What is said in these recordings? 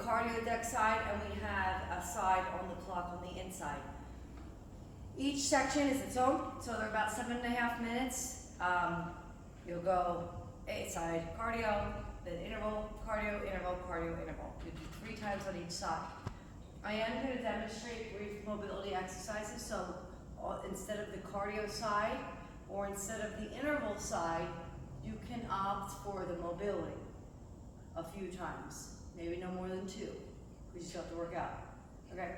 cardio deck side and we have a side on the clock on the inside. Each section is its own, so they're about 7.5 minutes. You'll go a side cardio, then interval, cardio, interval, cardio, interval. You do 3 times on each side. I am going to demonstrate brief mobility exercises, so instead of the cardio side or instead of the interval side, you can opt for the mobility a few times, maybe no more than 2, because you still have to work out. Okay,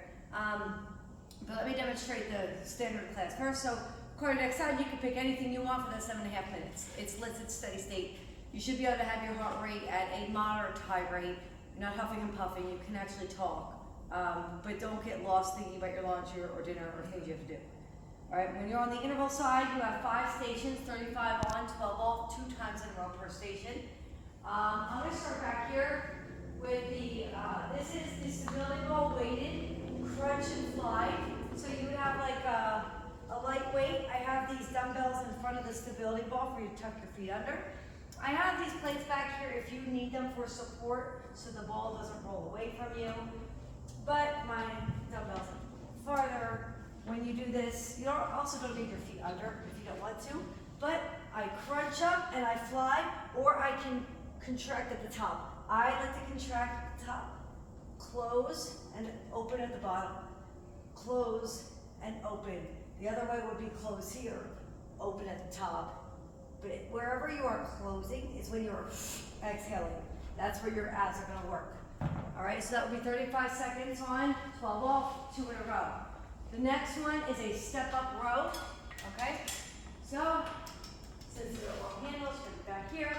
but let me demonstrate the standard class first. So cardio deck side, you can pick anything you want for that 7.5 minutes. It's listed steady state. You should be able to have your heart rate at a moderate to high rate. You're not huffing and puffing. You can actually talk, but don't get lost thinking about your lunch or dinner or things you have to do. All right, when you're on the interval side, you have 5 stations, 35 on, 12 off, 2 times in a row per station. I'm going to start back here with the, this is the stability ball weighted, crunch and fly. So you would have like a lightweight. I have these dumbbells in front of the stability ball for you to tuck your feet under. I have these plates back here if you need them for support so the ball doesn't roll away from you. But my dumbbells are farther. When you do this, you also don't need your feet under if you don't want to. But I crunch up and I fly, or I can contract at the top. I like to contract at the top, close and open at the bottom, close and open. The other way would be close here, open at the top. But wherever you are closing is when you're exhaling. That's where your abs are going to work. All right, so that would be 35 seconds on, 12 off, 2 in a row. The next one is a step up row. Okay, so since there are long handles, put it back here.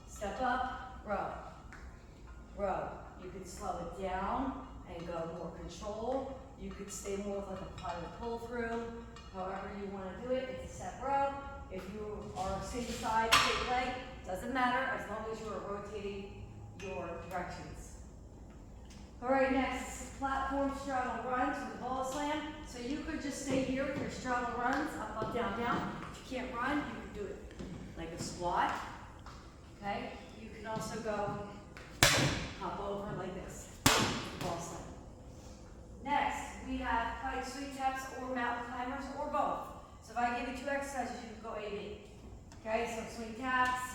Step up, row, row. You could slow it down and go more control. You could stay more with like a pilot pull through. However you want to do it, it's a step row. If you are same side, straight leg, doesn't matter as long as you are rotating your directions. All right, next, platform straddle runs with the ball slam. So you could just stay here with your straddle runs, up, up, down, down. If you can't run, you can do it like a squat. Okay, you can also go hop over like this, ball slam. Next, we have kite swing taps or mountain climbers or both. So if I give you 2 exercises, you can go A, B. Okay, so swing taps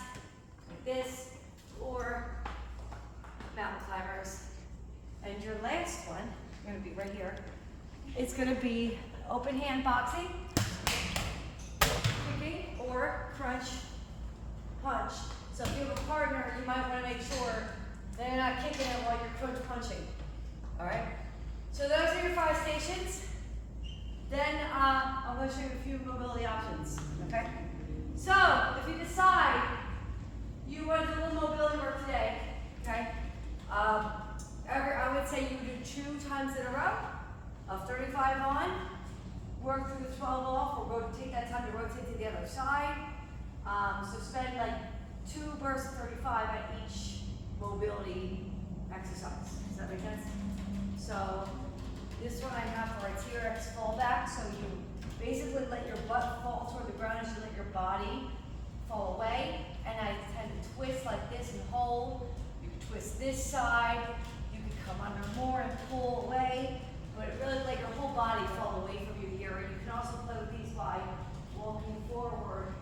like this or mountain climbers. And your last one, going to be right here, it's going to be open hand boxing, kicking, or crunch, punch. So if you have a partner, you might want to make sure they're not kicking it while you're crunch punching. All right? So those are your 5 stations. Then I'm going to show you a few mobility options. Okay? So if you decide you want to do a little mobility work today, okay? I would say you do 2 times in a row of 35 on, work through the 12 off, or take that time to rotate to the other side. So spend like 2 bursts of 35 at each mobility exercise. Does that make sense? So this one I have for a T-Rex fallback. So you basically let your butt fall toward the ground as you let your body fall away. And I tend to twist like this and hold. You can twist this side. You can come under more and pull away. But really let your whole body fall away from you here. And you can also play with these by walking forward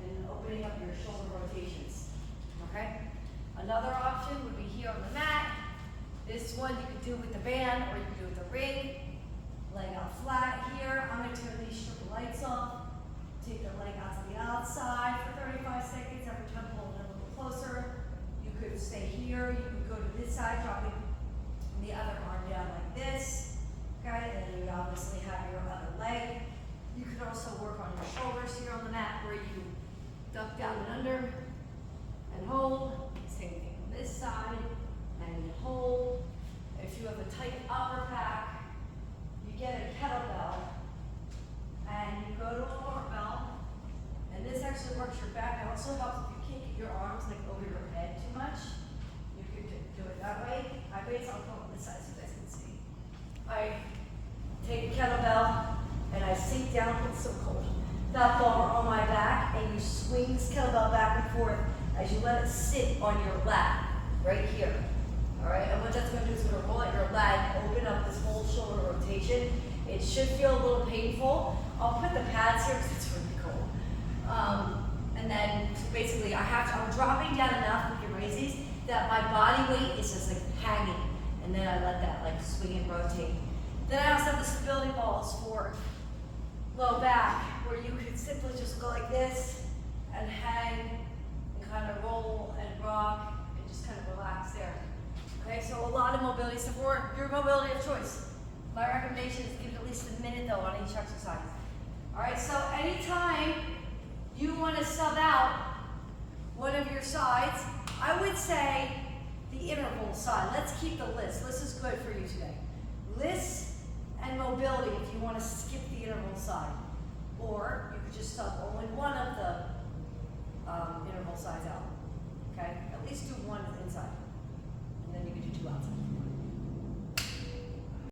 and opening up your shoulder rotations. Okay? Another option would be here on the mat. This one you could do with the band or you could do with the ring. Leg out flat here. I'm going to turn these strip lights off. Take the leg out to the outside for 35 seconds. Every time pull it a little closer. You could stay here. You could go to this side, dropping the other arm down like this. Okay, and then you obviously have your other leg. You could also work on your shoulders here on the mat where you duck down and under and hold. Same thing on this side and hold. If you have a tight upper back, you get a kettlebell and you go to a barbell. And this actually works your back. It also helps if you can't get your arms like over your head too much. You could do it that way. I base on this side so you guys can see. I take a kettlebell and I sink down, it's so cold. That bar on my back, and you swing this kettlebell back and forth as you let it sit on your lap, right here. All right, and what that's going to do is going to roll out your leg, open up this whole shoulder rotation. It should feel a little painful. I'll put the pads here because it's really cold. And then so basically I'm dropping down enough, we can raise these, that my body weight is just like hanging. And then I let that like swing and rotate. Then I also have the stability balls for low back, where you can simply just go like this and hang and kind of roll and rock and just kind of relax there. Okay, so a lot of mobility support, your mobility of choice. My recommendation is give it at least a minute though on each exercise. All right, so anytime you want to sub out one of your sides, I would say the interval side. Let's keep the L.I.S.S. L.I.S.S is good for you today. L.I.S.S and mobility if you want to skip the interval side. Or you could just sub only one of the interval sides out. Okay, at least do one.